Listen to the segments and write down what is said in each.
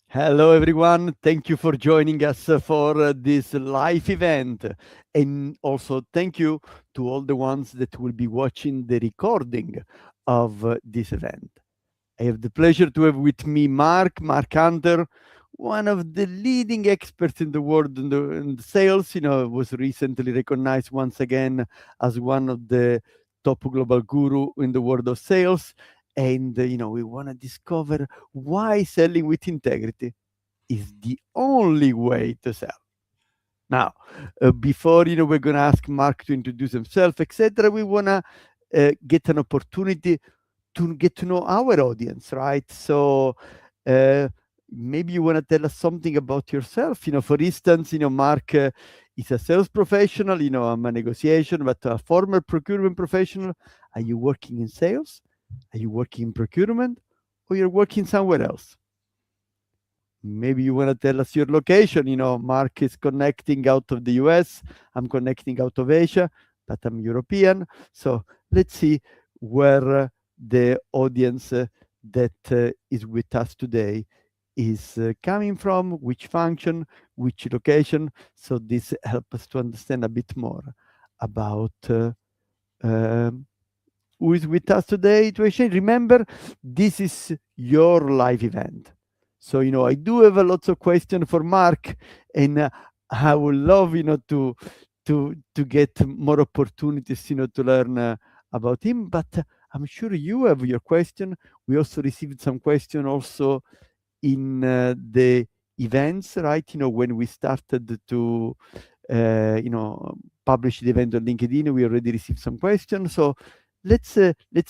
Hello, everyone. Thank you for joining us for this live event. And also, thank you to all the ones that will be watching the recording of this event. I have the pleasure to have with me Mark Hunter, one of the leading experts in the world in the sales. Was recently recognized once again as one of the top global guru in the world of sales. And, we want to discover why selling with integrity is the only way to sell. Now, before we're gonna ask Mark to introduce himself, etc., we wanna get an opportunity to get to know our audience, right? So uh, maybe you wanna tell us something about yourself. For instance, Mark is a sales professional. I'm a negotiation, but a former procurement professional. Are you working in sales? Are you working in procurement, or you're working somewhere else? Maybe you want to tell us your location. Mark is connecting out of the US. I'm connecting out of Asia, but I'm European. So let's see where the audience that is with us today is coming from, which function, which location. So this helps us to understand a bit more about um, who is with us today to exchange. Remember, this is your live event. So, I do have a lots of questions for Mark, and I would love, to get more opportunities, to learn about him. But I'm sure you have your question. We also received some question also in the events, right? When we started to, publish the event on LinkedIn, we already received some questions. So let's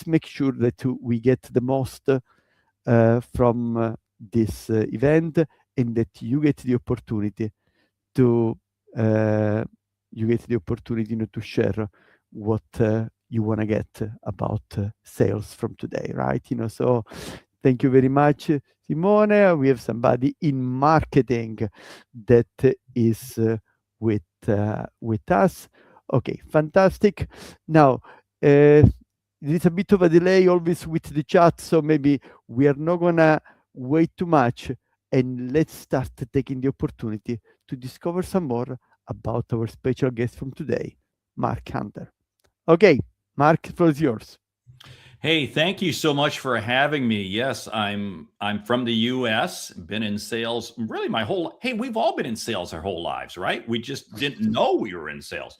make sure that we get the most from this event, and that you get the opportunity to to share what you want to get about sales from today, right? So thank you very much, Simone. We have somebody in marketing that is with us. Okay, fantastic. Now, there is a bit of a delay always with the chat, so maybe we are not gonna wait too much, and let's start taking the opportunity to discover some more about our special guest from today, Mark Hunter. Okay, Mark, the floor is yours. Hey, thank you so much for having me. Yes, I'm from the US, been in sales really my whole hey, we've all been in sales our whole lives, right? We just didn't know we were in sales.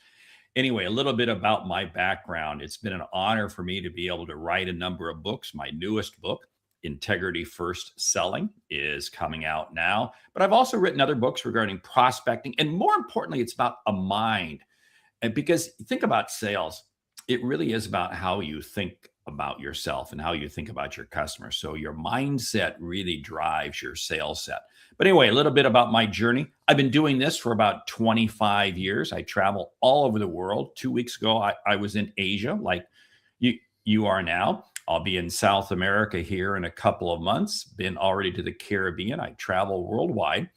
Anyway, a little bit about my background. It's been an honor for me to be able to write a number of books. My newest book, Integrity First Selling, is coming out now. But I've also written other books regarding prospecting. And more importantly, it's about a mind. And because think about sales, it really is about how you think about yourself and how you think about your customers. So your mindset really drives your sales set. But anyway, a little bit about my journey. I've been doing this for about 25 years. I travel all over the world. 2 weeks ago, I was in Asia, like you you are now. I'll be in South America here in a couple of months. Been already to the Caribbean. I travel worldwide,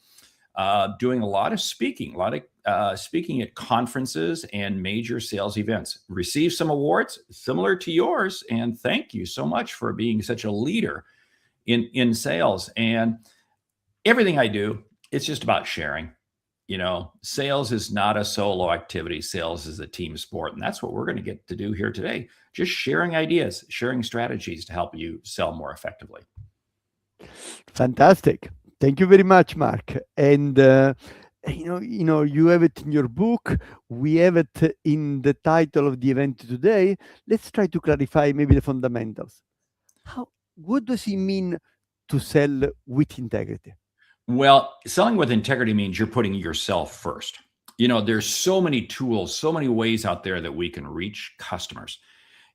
doing a lot of speaking, a lot of speaking at conferences and major sales events. Received some awards similar to yours, and thank you so much for being such a leader in sales. And everything I do, it's just about sharing. Sales is not a solo activity. Sales is a team sport, and that's what we're going to get to do here today. Just sharing ideas, sharing strategies to help you sell more effectively. Fantastic. Thank you very much, Mark. And you have it in your book. We have it in the title of the event today. Let's try to clarify maybe the fundamentals. What does it mean to sell with integrity? Well, selling with integrity means you're putting yourself first. There's so many tools, so many ways out there that we can reach customers.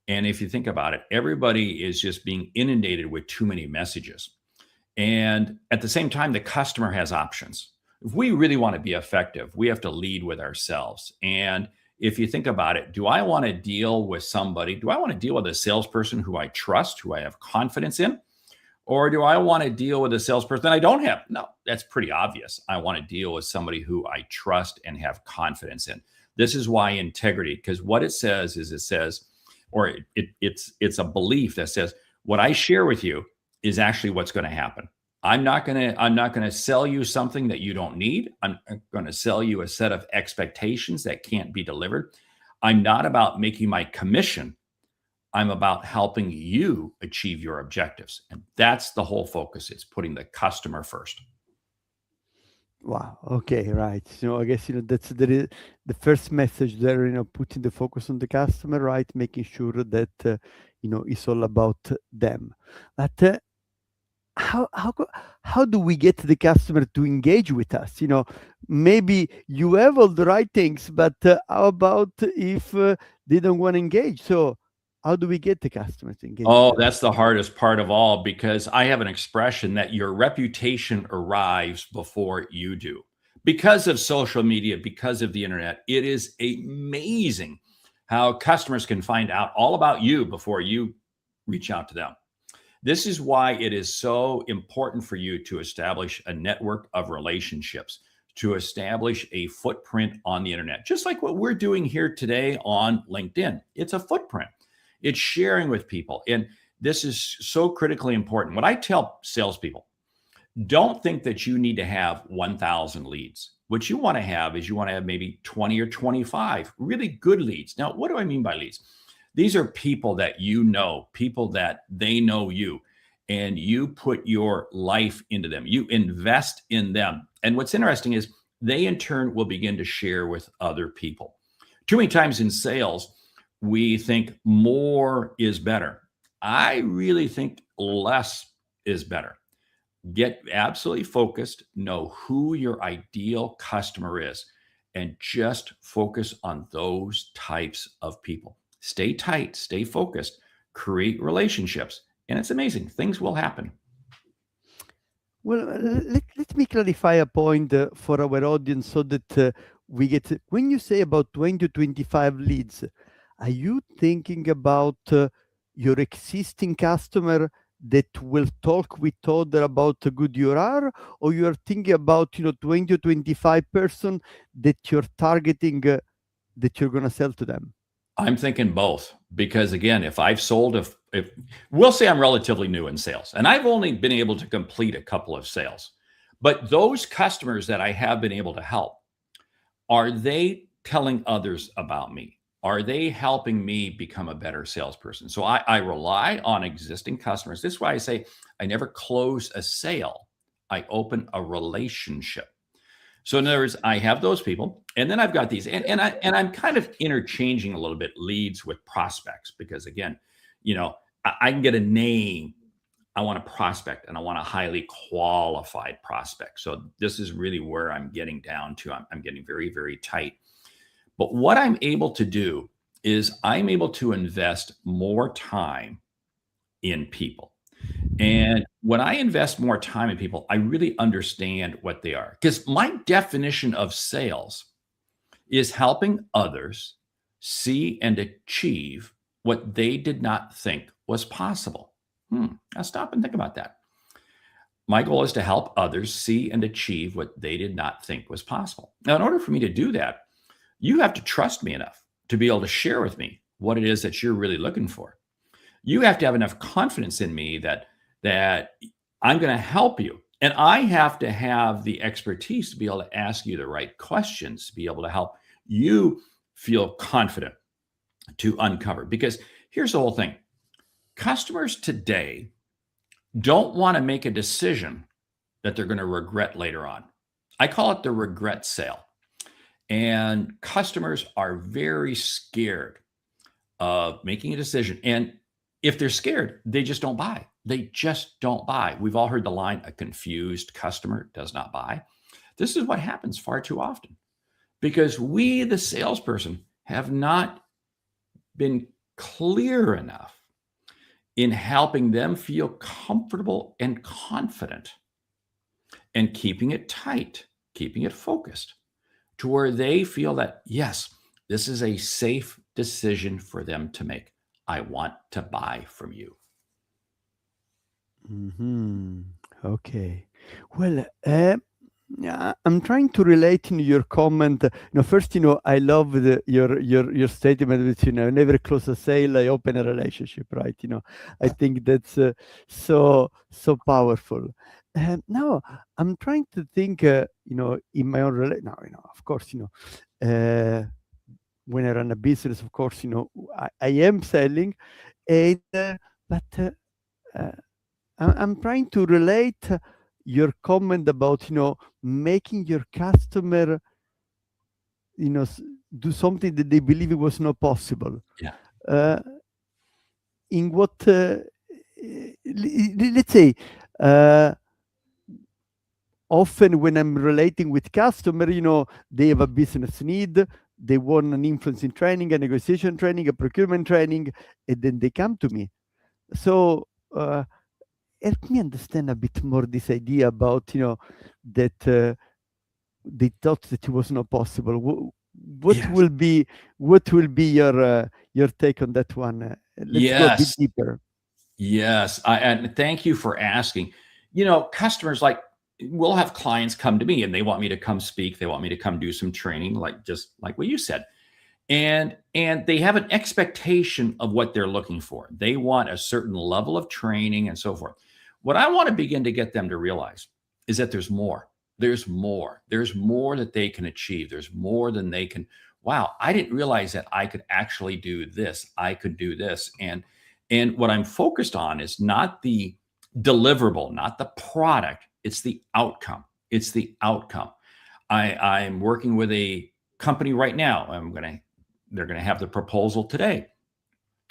And if you think about it, everybody is just being inundated with too many messages. And at the same time, the customer has options. If we really want to be effective, we have to lead with ourselves. And if you think about it, do I want to deal with somebody? Do I want to deal with a salesperson who I trust, who I have confidence in? Or do I want to deal with a salesperson I don't have? No, that's pretty obvious. I want to deal with somebody who I trust and have confidence in. This is why integrity, because what it says is it's a belief that says what I share with you is actually what's going to happen. I'm not gonna sell you something that you don't need. I'm gonna sell you a set of expectations that can't be delivered. I'm not about making my commission. I'm about helping you achieve your objectives. And that's the whole focus. It's putting the customer first. Wow. Okay. Right. I guess that's the first message there. Putting the focus on the customer, right? Making sure that it's all about them. But how do we get the customer to engage with us? Maybe you have all the right things, but how about if they don't want to engage? So how do we get the customer to engage with Oh, us? that's the hardest part of all, because I have an expression that your reputation arrives before you do. Because of social media, because of the internet, it is amazing how customers can find out all about you before you reach out to them. This is why it is so important for you to establish a network of relationships, to establish a footprint on the internet, just like what we're doing here today on LinkedIn. It's a footprint. It's sharing with people. And this is so critically important. What I tell salespeople, don't think that you need to have 1,000 leads. What you want to have is you want to have maybe 20 or 25 really good leads. Now, what do I mean by leads? These are people that you know, people that they know you, and you put your life into them. You invest in them. And what's interesting is they in turn will begin to share with other people. Too many times in sales, we think more is better. I really think less is better. Get absolutely focused, know who your ideal customer is, and just focus on those types of people. Stay tight, stay focused, create relationships, and it's amazing. Things will happen. Well, let me clarify a point for our audience so that we get. When you say about 20 to 25 leads, are you thinking about your existing customer that will talk with other about how good you are, or you are thinking about 20 to 25 person that you're targeting that you're going to sell to them? I'm thinking both, because again, if I've sold, if we'll say I'm relatively new in sales and I've only been able to complete a couple of sales, but those customers that I have been able to help, are they telling others about me? Are they helping me become a better salesperson? So I rely on existing customers. This is why I say I never close a sale. I open a relationship. So in other words, I have those people, and then I've got these, and I'm kind of interchanging a little bit leads with prospects, because again, I can get a name. I want a prospect, and I want a highly qualified prospect. So this is really where I'm getting down to. I'm getting very, very tight. But what I'm able to do is I'm able to invest more time in people. And when I invest more time in people, I really understand what they are. Because my definition of sales is helping others see and achieve what they did not think was possible. Now stop and think about that. My goal is to help others see and achieve what they did not think was possible. Now, in order for me to do that, you have to trust me enough to be able to share with me what it is that you're really looking for. You have to have enough confidence in me that I'm going to help you. And I have to have the expertise to be able to ask you the right questions, to be able to help you feel confident to uncover. Because here's the whole thing. Customers today don't want to make a decision that they're going to regret later on. I call it the regret sale. And customers are very scared of making a decision. And if they're scared, they just don't buy. They just don't buy. We've all heard the line, a confused customer does not buy. This is what happens far too often, because we, the salesperson, have not been clear enough in helping them feel comfortable and confident, and keeping it tight, keeping it focused, to where they feel that, yes, this is a safe decision for them to make. I want to buy from you. Okay. Well, yeah, I'm trying to relate in your comment. First, I love your statement that never close a sale, I open a relationship, right? I think that's so powerful. Now I'm trying to think, in my own now, of course, when I run a business, of course, I am selling, and but uh, I'm trying to relate your comment about, making your customer, you know, s- do something that they believe it was not possible. Yeah. Uh, in what, let's say, uh, often when I'm relating with customer, they have a business need, they want an influencing training, a negotiation training, a procurement training, and then they come to me. So help me understand a bit more this idea about, that they thought that it was not possible. What Yes. will be what will be your take on that one? Let's go a bit Yes. deeper. Yes. And thank you for asking. Customers like will have clients come to me and they want me to come speak. They want me to come do some training, like just like what you said. And they have an expectation of what they're looking for. They want a certain level of training and so forth. What I want to begin to get them to realize is that there's more. There's more. There's more that they can achieve. There's more than they can. Wow, I didn't realize that I could actually do this. I could do this. And what I'm focused on is not the deliverable, not the product. It's the outcome. It's the outcome. I'm working with a company right now. They're going to have the proposal today.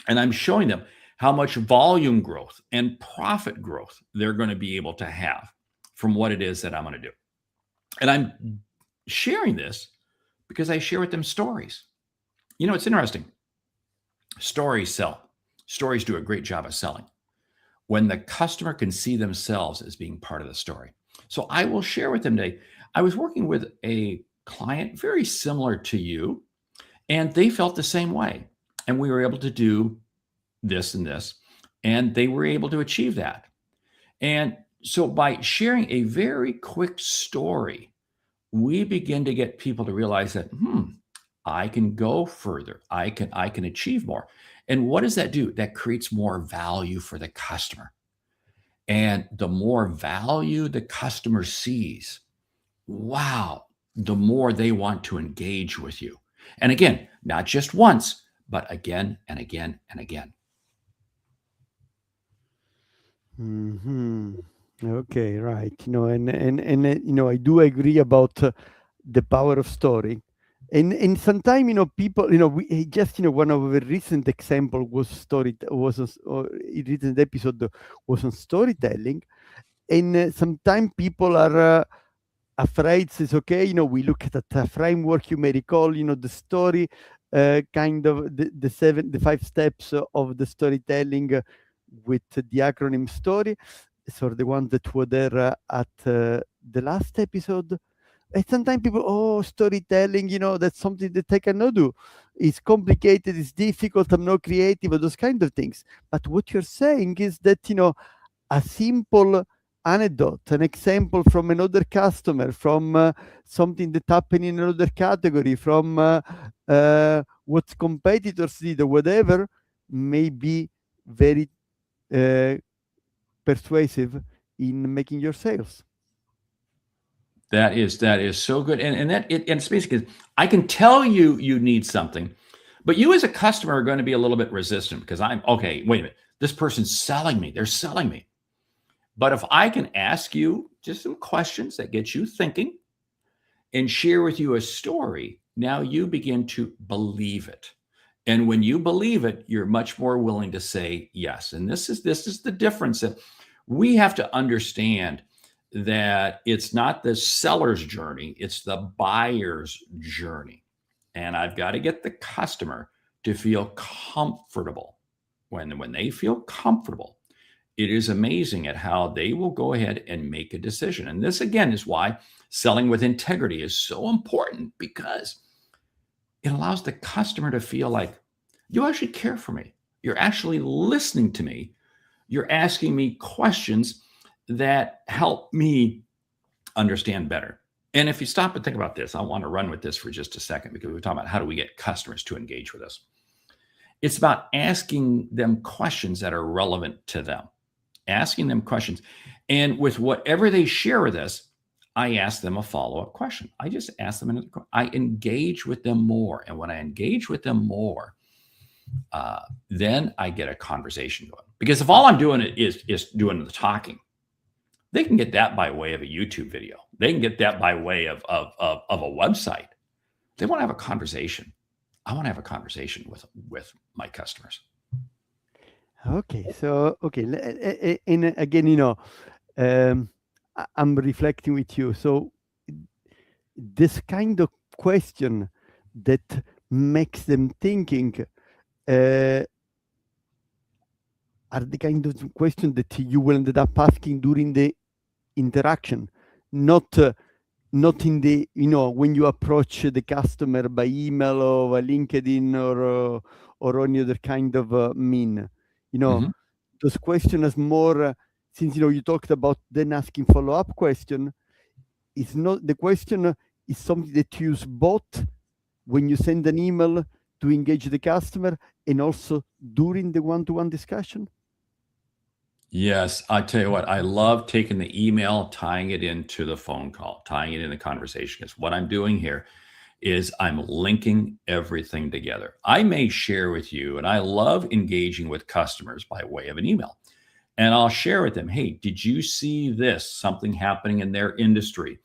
And I'm showing them how much volume growth and profit growth they're going to be able to have from what it is that I'm going to do. And I'm sharing this because I share with them stories. It's interesting. Stories sell. Stories do a great job of selling when the customer can see themselves as being part of the story. So I will share with them today. I was working with a client very similar to you, and they felt the same way. And we were able to do this and this, and they were able to achieve that. And so by sharing a very quick story, we begin to get people to realize that, I can go further. I can achieve more. And what does that do? That creates more value for the customer. And the more value the customer sees, wow, the more they want to engage with you. And again, not just once, but again and again and again. Hmm. Okay, right. I do agree about the power of story. And sometimes, people, just, one of the recent example was a recent episode was on storytelling. And sometimes people are afraid, says, okay, we look at a framework, you may recall, the story, kind of the 5 steps of the storytelling, with the acronym story. So the ones that were there at the last episode. And sometimes people, oh, storytelling, that's something that I cannot do. It's complicated, it's difficult, I'm not creative, or those kind of things. But what you're saying is that, a simple anecdote, an example from another customer, from something that happened in another category, from what competitors did or whatever, may be very uh, persuasive in making your sales. That is so good. And it's basically I can tell you you need something, but you as a customer are going to be a little bit resistant because I'm okay, wait a minute. This person's selling me. They're selling me. But if I can ask you just some questions that get you thinking and share with you a story, now you begin to believe it. And when you believe it, you're much more willing to say yes. And this is the difference that we have to understand that it's not the seller's journey, it's the buyer's journey. And I've got to get the customer to feel comfortable. When they feel comfortable, it is amazing at how they will go ahead and make a decision. And this, again, is why selling with integrity is so important because it allows the customer to feel like you actually care for me. You're actually listening to me. You're asking me questions that help me understand better. And if you stop and think about this, I want to run with this for just a second because we're talking about how do we get customers to engage with us. It's about asking them questions that are relevant to them. asking them questions. And with whatever they share with us, I ask them a follow-up question. I just ask them another question. I engage with them more. And when I engage with them more, then I get a conversation going. Because if all I'm doing is doing the talking, they can get that by way of a YouTube video. They can get that by way of a website. They want to have a conversation. I want to have a conversation with my customers. Okay, so and again, I'm reflecting with you. So this kind of question that makes them thinking are the kind of question that you will end up asking during the interaction, not in the when you approach the customer by email or LinkedIn or any other kind of mean. Those questions more since you talked about then asking follow-up question. It's not the question is something that you use both when you send an email to engage the customer and also during the one-to-one discussion. Yes, I tell you what, I love taking the email, tying it into the phone call, tying it in the conversation. Because what I'm doing here is I'm linking everything together. I may share with you, and I love engaging with customers by way of an email. And I'll share with them, hey, did you see this, something happening in their industry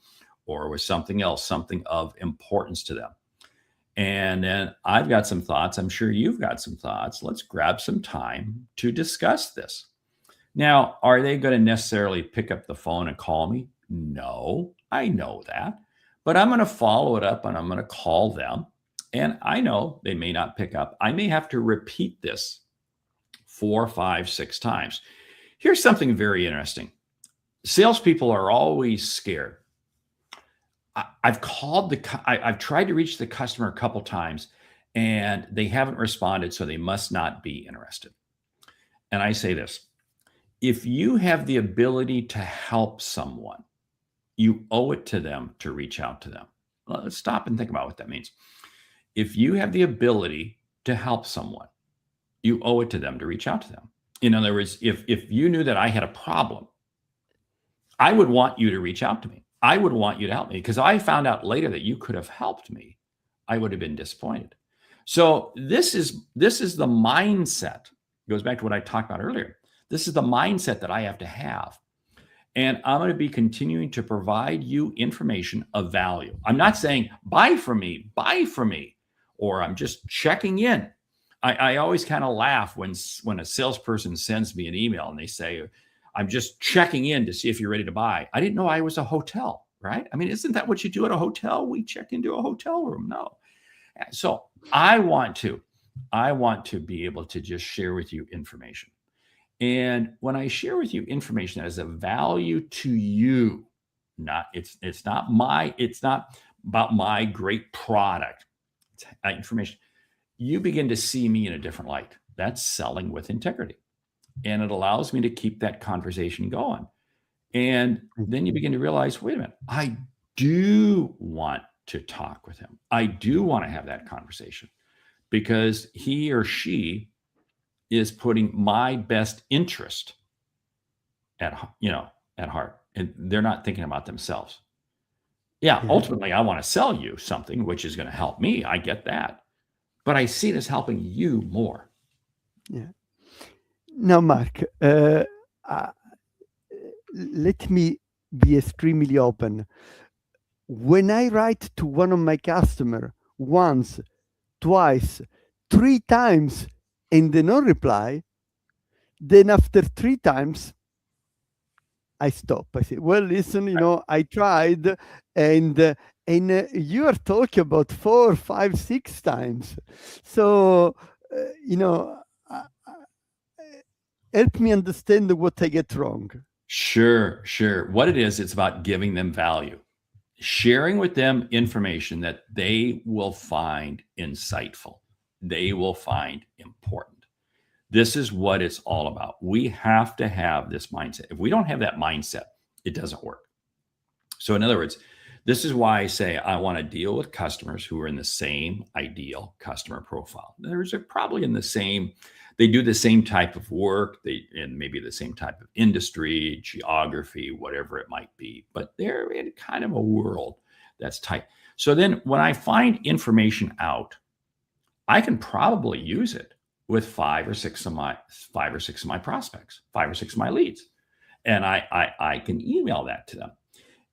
or with something else, something of importance to them? And then I've got some thoughts. I'm sure you've got some thoughts. Let's grab some time to discuss this. Now, are they going to necessarily pick up the phone and call me? No, I know that. But I'm going to follow it up and I'm going to call them. And I know they may not pick up. I may have to repeat this 4, 5, 6 times. Here's something very interesting. Salespeople are always scared. I've tried to reach the customer a couple times and they haven't responded, so they must not be interested. And I say this, if you have the ability to help someone, you owe it to them to reach out to them. Let's stop and think about what that means. If you have the ability to help someone, you owe it to them to reach out to them. In other words, if you knew that I had a problem, I would want you to reach out to me. I would want you to help me because I found out later that you could have helped me. I would have been disappointed. So this is the mindset. It goes back to what I talked about earlier. This is the mindset that I have to have. And I'm going to be continuing to provide you information of value. I'm not saying buy from me, or I'm just checking in. I always kind of laugh when a salesperson sends me an email and they say, I'm just checking in to see if you're ready to buy. I didn't know I was a hotel, right? I mean, isn't that what you do at a hotel? We check into a hotel room. No. So I want to be able to just share with you information. And when I share with you information that is of value to you, it's not about my great product. It's information. You begin to see me in a different light. That's selling with integrity. And it allows me to keep that conversation going. And then you begin to realize, wait a minute, I do want to talk with him. I do want to have that conversation because he or she is putting my best interest at heart, and they're not thinking about themselves. Yeah, ultimately, I want to sell you something which is going to help me. I get that, but I see it as helping you more. Yeah. Now, Mark, let me be extremely open. When I write to one of my customers once, twice, 3 times, and they don't reply, then after 3 times, I stop. I say, well, listen, I tried, and you are talking about 4, 5, 6 times. So, help me understand what I get wrong. Sure. What it is, it's about giving them value, sharing with them information that they will find insightful, they will find important. This is what it's all about. We have to have this mindset. If we don't have that mindset, it doesn't work. So in other words, this is why I say I want to deal with customers who are in the same ideal customer profile. They're probably in the same They do the same type of work, and maybe the same type of industry, geography, whatever it might be, but they're in kind of a world that's tight. So then when I find information out, I can probably use it with five or six of my prospects, 5 or 6 of my leads. And I can email that to them.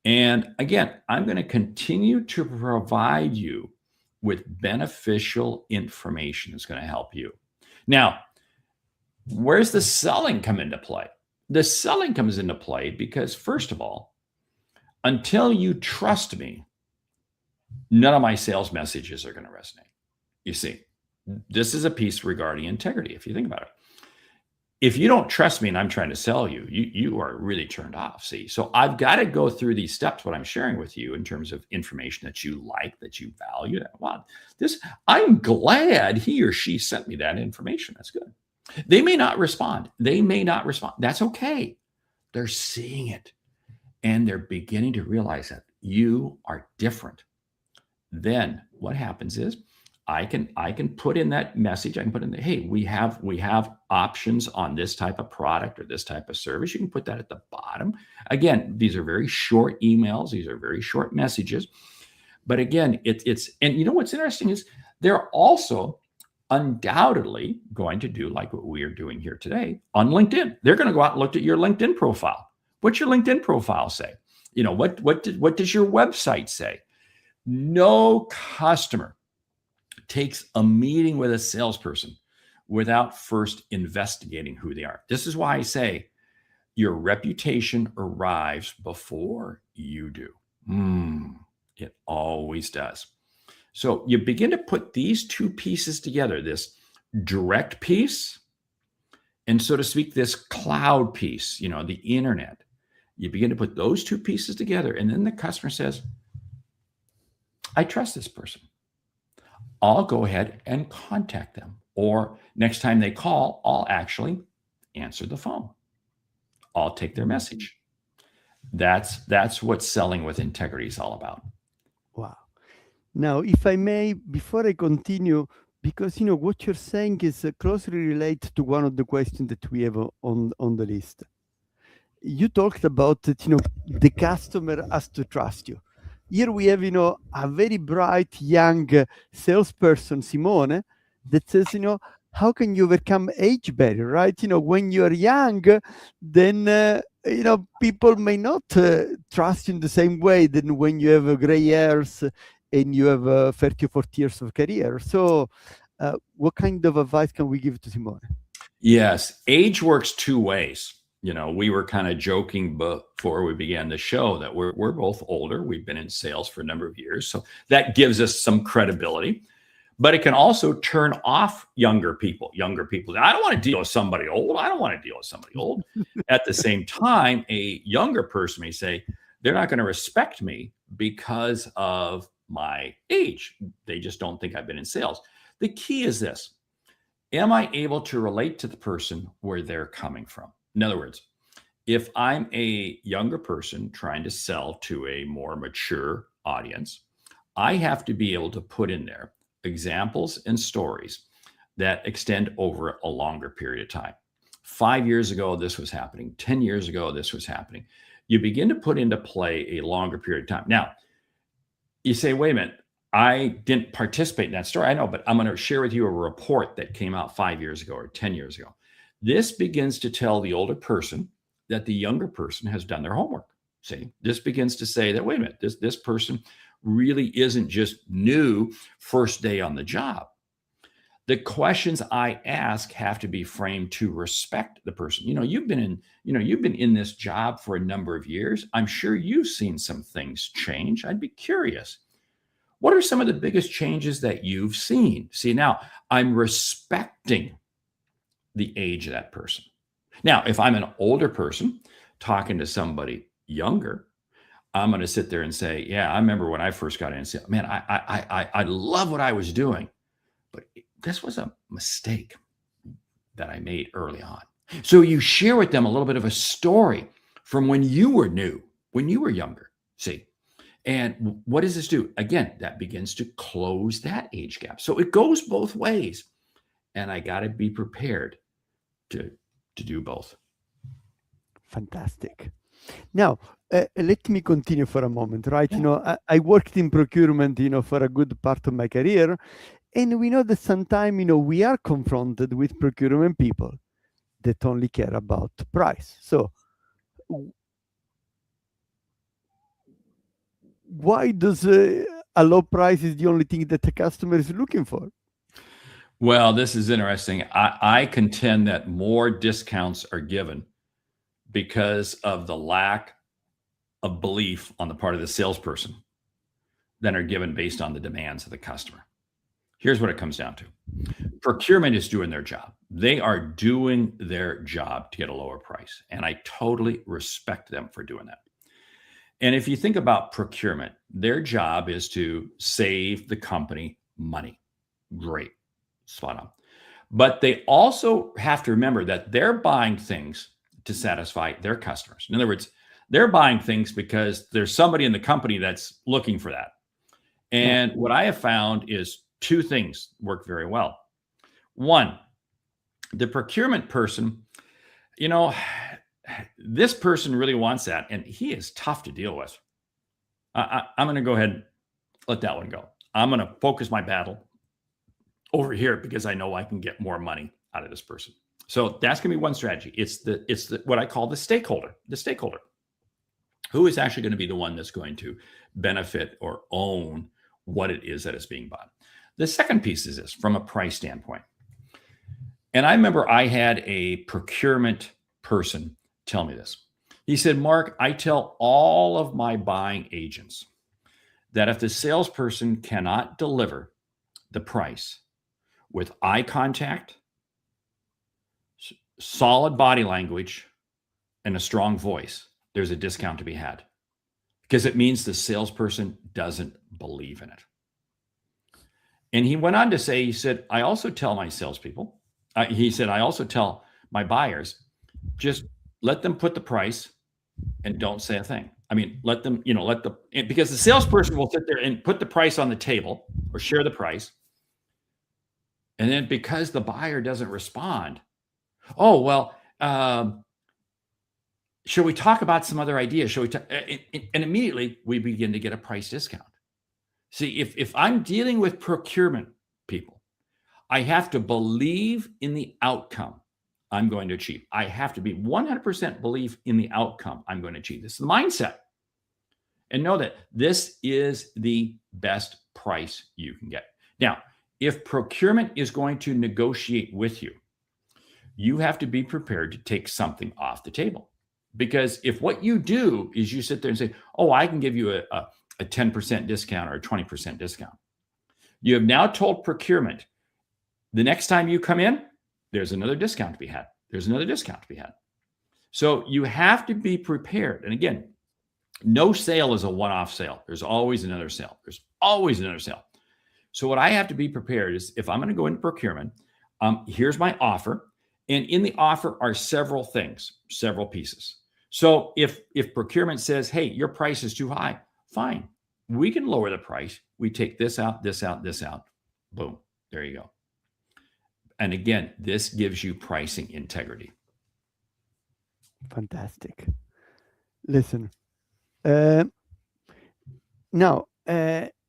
And again, I'm going to continue to provide you with beneficial information that's going to help you. Now, where's the selling come into play? The selling comes into play because, first of all, until you trust me, none of my sales messages are going to resonate. You see, this is a piece regarding integrity, if you think about it. If you don't trust me and I'm trying to sell you, you are really turned off. See, so I've got to go through these steps, what I'm sharing with you in terms of information that you like, that you value. Wow, I'm glad he or she sent me that information. That's good. They may not respond. That's okay. They're seeing it and they're beginning to realize that you are different. Then what happens is I can put in that message. I can put in the, hey, we have options on this type of product or this type of service. You can put that at the bottom. Again, these are very short emails. These are very short messages. But again, it's and you know what's interesting is they're also undoubtedly going to do like what we are doing here today on LinkedIn. They're going to go out and look at your LinkedIn profile. What's your LinkedIn profile say? You know, what does your website say? No customer takes a meeting with a salesperson without first investigating who they are. This is why I say your reputation arrives before you do. It always does. So you begin to put these two pieces together, this direct piece and, so to speak, this cloud piece, you know, the internet. You begin to put those two pieces together, and then the customer says, I trust this person. I'll go ahead and contact them. Or next time they call, I'll actually answer the phone. I'll take their message. That's what selling with integrity is all about. Wow. Now, if I may, before I continue, because you know what you're saying is closely related to one of the questions that we have on the list. You talked about that, you know, the customer has to trust you. Here we have, you know, a very bright young salesperson, Simone, that says, you know, how can you overcome age barrier, right? You know, when you're young, then, you know, people may not trust you in the same way than when you have gray hairs and you have 30 or 40 years of career. So what kind of advice can we give to Simone? Yes, age works two ways. You know, we were kind of joking before we began the show that we're both older. We've been in sales for a number of years. So that gives us some credibility. But it can also turn off younger people. I don't want to deal with somebody old. At the same time, a younger person may say, they're not going to respect me because of my age. They just don't think I've been in sales. The key is this. Am I able to relate to the person where they're coming from? In other words, if I'm a younger person trying to sell to a more mature audience, I have to be able to put in there examples and stories that extend over a longer period of time. 5 years ago, this was happening. 10 years ago, this was happening. You begin to put into play a longer period of time. Now, you say, wait a minute, I didn't participate in that story. I know, but I'm going to share with you a report that came out 5 years ago or 10 years ago. This begins to tell the older person that the younger person has done their homework. See, this begins to say that, wait a minute, this person really isn't just new first day on the job. The questions I ask have to be framed to respect the person. You've been in this job for a number of years. I'm sure you've seen some things change. I'd be curious. What are some of the biggest changes that you've seen? See, now I'm respecting the age of that person. Now, if I'm an older person talking to somebody younger, I'm going to sit there and say, yeah, I remember when I first got in and say, man, I love what I was doing, but this was a mistake that I made early on. So you share with them a little bit of a story from when you were new, when you were younger, see? And what does this do? Again, that begins to close that age gap. So it goes both ways. and I got to be prepared to do both. Fantastic. Now, let me continue for a moment, right? I worked in procurement, for a good part of my career, and we know that sometimes, we are confronted with procurement people that only care about price. So why does a low price is the only thing that the customer is looking for? Well, this is interesting. I contend that more discounts are given because of the lack of belief on the part of the salesperson than are given based on the demands of the customer. Here's what it comes down to. Procurement is doing their job. They are doing their job to get a lower price. And I totally respect them for doing that. And if you think about procurement, their job is to save the company money. Great. Spot on. But they also have to remember that they're buying things to satisfy their customers. In other words, they're buying things because there's somebody in the company that's looking for that. And what I have found is two things work very well. One, the procurement person, this person really wants that, and he is tough to deal with. I'm going to go ahead and let that one go. I'm going to focus my battle over here because I know I can get more money out of this person. So that's going to be one strategy. It's the what I call the stakeholder, who is actually going to be the one that's going to benefit or own what it is that is being bought. The second piece is this, from a price standpoint. And I remember I had a procurement person tell me this. He said, Mark, I tell all of my buying agents that if the salesperson cannot deliver the price with eye contact, solid body language, and a strong voice, there's a discount to be had, because it means the salesperson doesn't believe in it. And he went on to say, he said, I also tell my salespeople, I also tell my buyers, just let them put the price and don't say a thing. I mean, let them, because the salesperson will sit there and put the price on the table or share the price. And then because the buyer doesn't respond, oh, well, shall we talk about some other ideas? Shall we and immediately we begin to get a price discount. See, if I'm dealing with procurement people, I have to believe in the outcome I'm going to achieve. I have to be 100% belief in the outcome I'm going to achieve. This is the mindset. And know that this is the best price you can get. Now, if procurement is going to negotiate with you, you have to be prepared to take something off the table. Because if what you do is you sit there and say, oh, I can give you a 10% discount or a 20% discount. You have now told procurement, the next time you come in, there's another discount to be had. There's another discount to be had. So you have to be prepared. And again, no sale is a one-off sale. There's always another sale. There's always another sale. So what I have to be prepared is, if I'm going to go into procurement, here's my offer. And in the offer are several things, several pieces. So if procurement says, hey, your price is too high, fine. We can lower the price. We take this out, this out, this out. Boom. There you go. And again, this gives you pricing integrity. Fantastic. Listen, now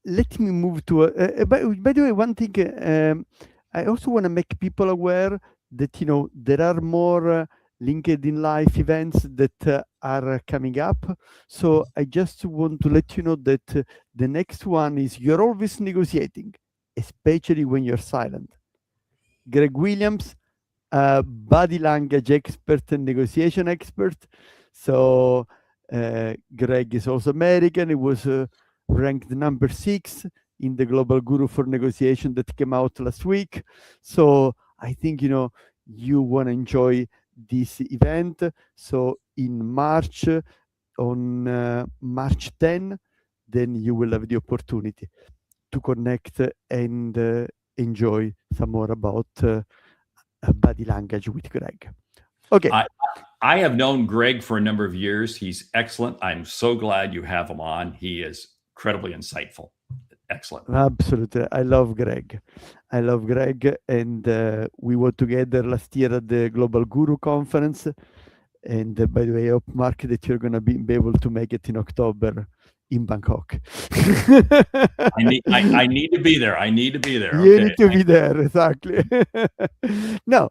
let me move to. By the way, one thing I also want to make people aware that there are more LinkedIn Live events that are coming up. So I just want to let you know that the next one is You're Always Negotiating, especially when you're silent. Greg Williams, body language expert and negotiation expert. So Greg is also American. He was ranked number 6 in the Global Guru for Negotiation that came out last week. So I think, you want to enjoy this event. So in March, on March 10, then you will have the opportunity to connect and enjoy some more about body language with Greg. Okay. I have known Greg for a number of years. He's excellent. I'm so glad you have him on. He is incredibly insightful. Excellent. Absolutely. I love Greg. And we were together last year at the Global Guru Conference. And by the way, I hope, Mark, that you're going to be able to make it in October in Bangkok. I need to be there. I need to be there. You Okay. need to be there, exactly. Now,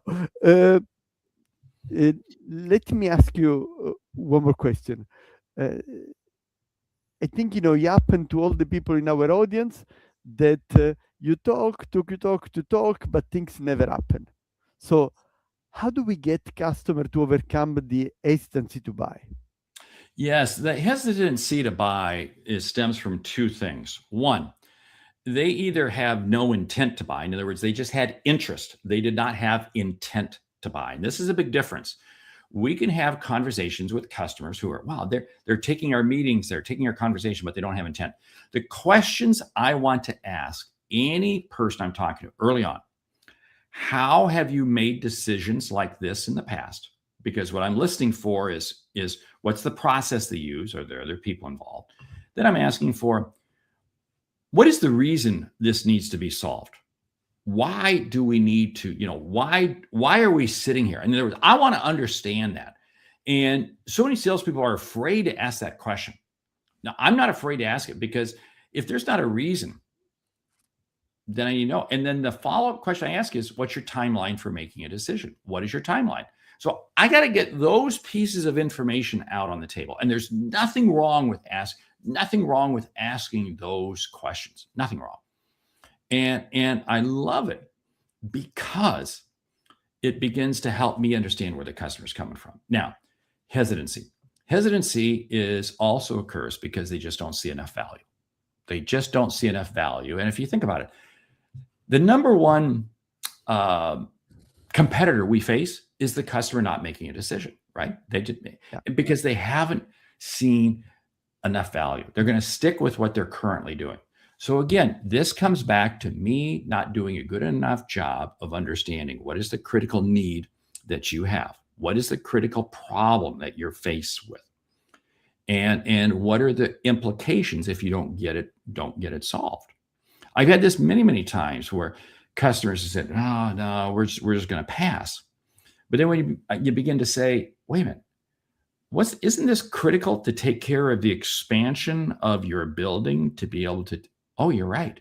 let me ask you one more question. I think, you happen to all the people in our audience that you talk, but things never happen. So how do we get customer to overcome the hesitancy to buy? Yes, the hesitancy to buy stems from two things. One, they either have no intent to buy. In other words, they just had interest. They did not have intent to buy. And this is a big difference. We can have conversations with customers who are, wow, they're taking our meetings, they're taking our conversation, but they don't have intent. The questions I want to ask any person I'm talking to early on, how have you made decisions like this in the past? Because what I'm listening for is what's the process they use? Are there other people involved? Then I'm asking for, what is the reason this needs to be solved? Why do we need to, why are we sitting here? In other words, I want to understand that. And so many salespeople are afraid to ask that question. Now, I'm not afraid to ask it, because if there's not a reason, then and then the follow-up question I ask is, what's your timeline for making a decision? What is your timeline? So I got to get those pieces of information out on the table. And there's nothing wrong with asking those questions. Nothing wrong. And I love it because it begins to help me understand where the customer's coming from. Now, hesitancy. Hesitancy also occurs because they just don't see enough value. They just don't see enough value. And if you think about it, the number one competitor we face is the customer not making a decision, right? Because they haven't seen enough value. They're going to stick with what they're currently doing. So again, this comes back to me not doing a good enough job of understanding what is the critical need that you have. What is the critical problem that you're faced with? And what are the implications if you don't get it solved? I've had this many, many times where customers have said, "Oh, no, we're just going to pass." But then when you begin to say, "Wait a minute, isn't this critical to take care of the expansion of your building to be able to?" Oh, you're right.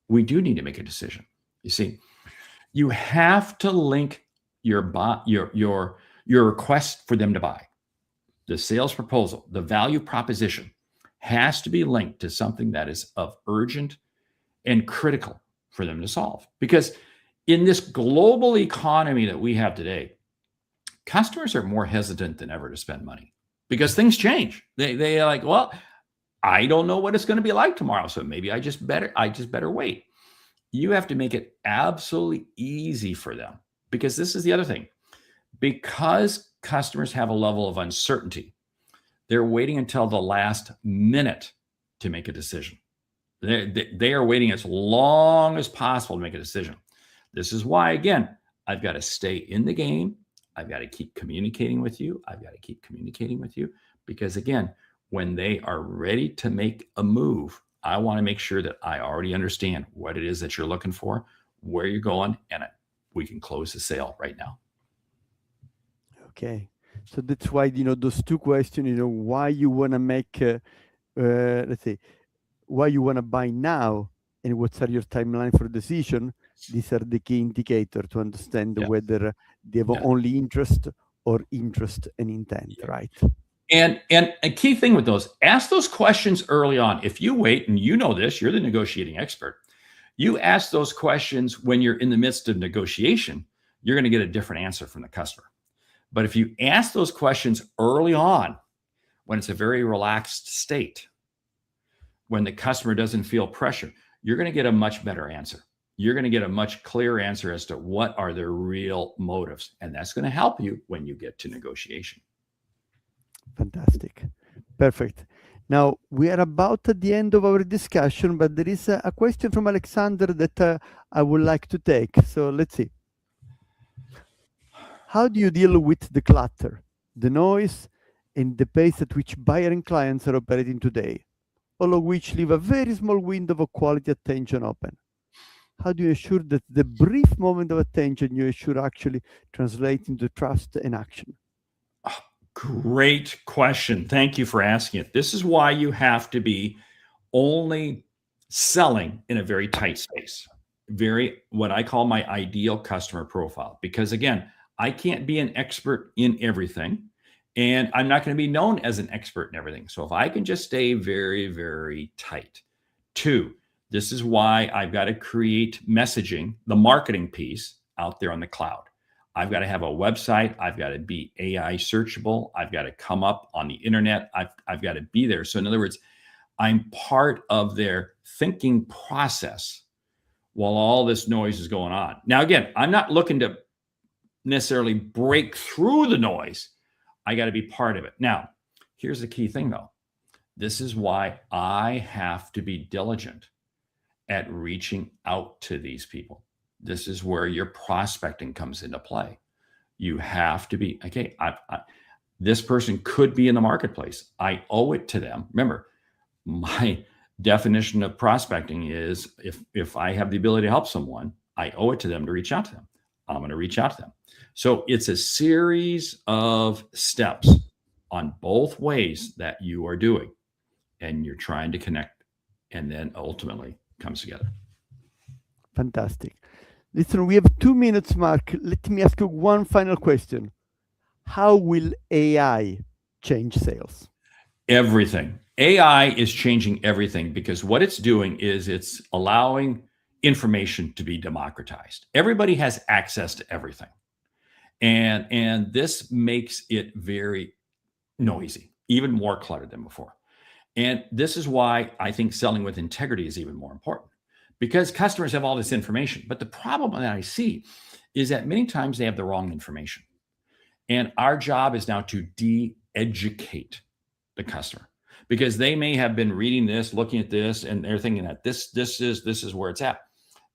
We do need to make a decision. You see, you have to link your request for them to buy. The sales proposal, the value proposition has to be linked to something that is of urgent and critical for them to solve. Because in this global economy that we have today, customers are more hesitant than ever to spend money because things change. They are like, well, I don't know what it's going to be like tomorrow, so maybe I just better wait. You have to make it absolutely easy for them, because this is the other thing. Because customers have a level of uncertainty, they're waiting until the last minute to make a decision. They are waiting as long as possible to make a decision. This is why, again, I've got to stay in the game. I've got to keep communicating with you. Because again, when they are ready to make a move, I want to make sure that I already understand what it is that you're looking for, where you're going, and we can close the sale right now. Okay. So that's why, those two questions, why you want to make, let's say, why you want to buy now and what's your timeline for decision. These are the key indicator to understand whether they have only interest or interest and intent, right? And a key thing with those, ask those questions early on. If you wait, and you know this, you're the negotiating expert. You ask those questions when you're in the midst of negotiation, you're going to get a different answer from the customer. But if you ask those questions early on, when it's a very relaxed state, when the customer doesn't feel pressure, you're going to get a much better answer. You're going to get a much clearer answer as to what are their real motives. And that's going to help you when you get to negotiation. Fantastic. Perfect. Now, we are about at the end of our discussion, but there is a question from Alexander that I would like to take. So let's see. How do you deal with the clutter, the noise, and the pace at which buyer and clients are operating today? all of which leave a very small window of quality attention open. How do you ensure that the brief moment of attention you assure actually translates into trust and action? Great question. Thank you for asking it. This is why you have to be only selling in a very tight space, very what I call my ideal customer profile. Because again, I can't be an expert in everything, and I'm not going to be known as an expert in everything. So if I can just stay very, very tight. Two, this is why I've got to create messaging, the marketing piece out there on the cloud. I've got to have a website. I've got to be AI searchable. I've got to come up on the internet. I've got to be there. So in other words, I'm part of their thinking process while all this noise is going on. Now, again, I'm not looking to necessarily break through the noise. I got to be part of it. Now, here's the key thing, though. This is why I have to be diligent at reaching out to these people. This is where your prospecting comes into play. You have to be, okay, this person could be in the marketplace. I owe it to them. Remember, my definition of prospecting is if I have the ability to help someone, I owe it to them to reach out to them. I'm going to reach out to them. So it's a series of steps on both ways that you are doing, and you're trying to connect, and then ultimately comes together. Fantastic. Listen, we have 2 minutes, Mark. Let me ask you one final question. How will AI change sales? Everything. AI is changing everything because what it's doing is it's allowing information to be democratized. Everybody has access to everything. And this makes it very noisy, even more cluttered than before. And this is why I think selling with integrity is even more important, because customers have all this information. But the problem that I see is that many times they have the wrong information. And our job is now to de-educate the customer, because they may have been reading this, looking at this, and they're thinking that this is where it's at.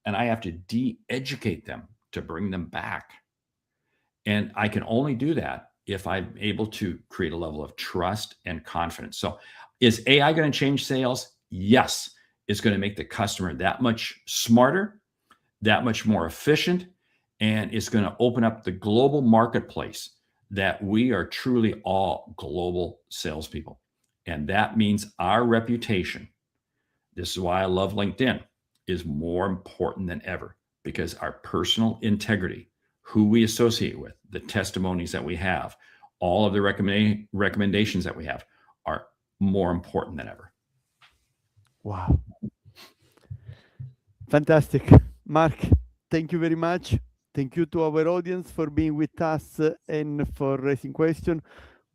And I have to de-educate them to bring them back. And I can only do that if I'm able to create a level of trust and confidence. So is AI going to change sales? Yes. It's going to make the customer that much smarter, that much more efficient, and it's going to open up the global marketplace that we are truly all global salespeople. And that means our reputation, this is why I love LinkedIn, is more important than ever, because our personal integrity, who we associate with, the testimonies that we have, all of the recommendations that we have are more important than ever. Wow. Fantastic. Mark, thank you very much. Thank you to our audience for being with us and for raising questions.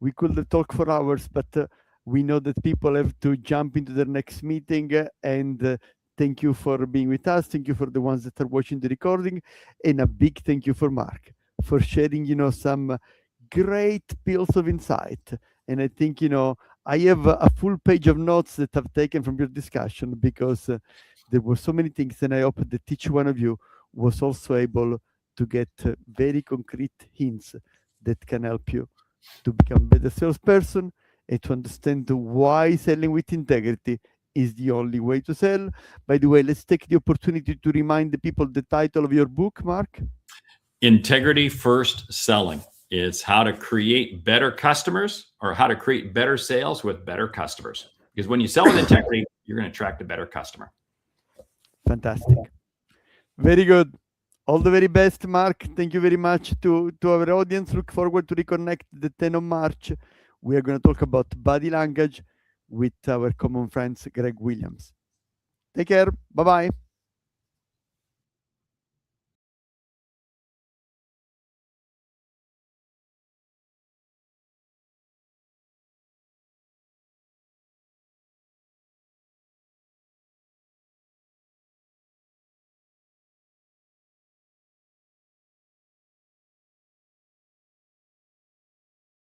We could talk for hours, but we know that people have to jump into their next meeting. And thank you for being with us. Thank you for the ones that are watching the recording. And a big thank you for Mark for sharing, some great pills of insight. And I think, I have a full page of notes that I've taken from your discussion, because there were so many things, and I hope that each one of you was also able to get very concrete hints that can help you to become a better salesperson and to understand why selling with integrity is the only way to sell. By the way, let's take the opportunity to remind the people the title of your book, Mark. Integrity First Selling. It's how to create better customers, or how to create better sales with better customers. Because when you sell with integrity, you're going to attract a better customer. Fantastic. Very good. All the very best, Mark. Thank you very much to our audience. Look forward to reconnect the 10th of March. We are going to talk about body language with our common friends, Greg Williams. Take care. Bye-bye.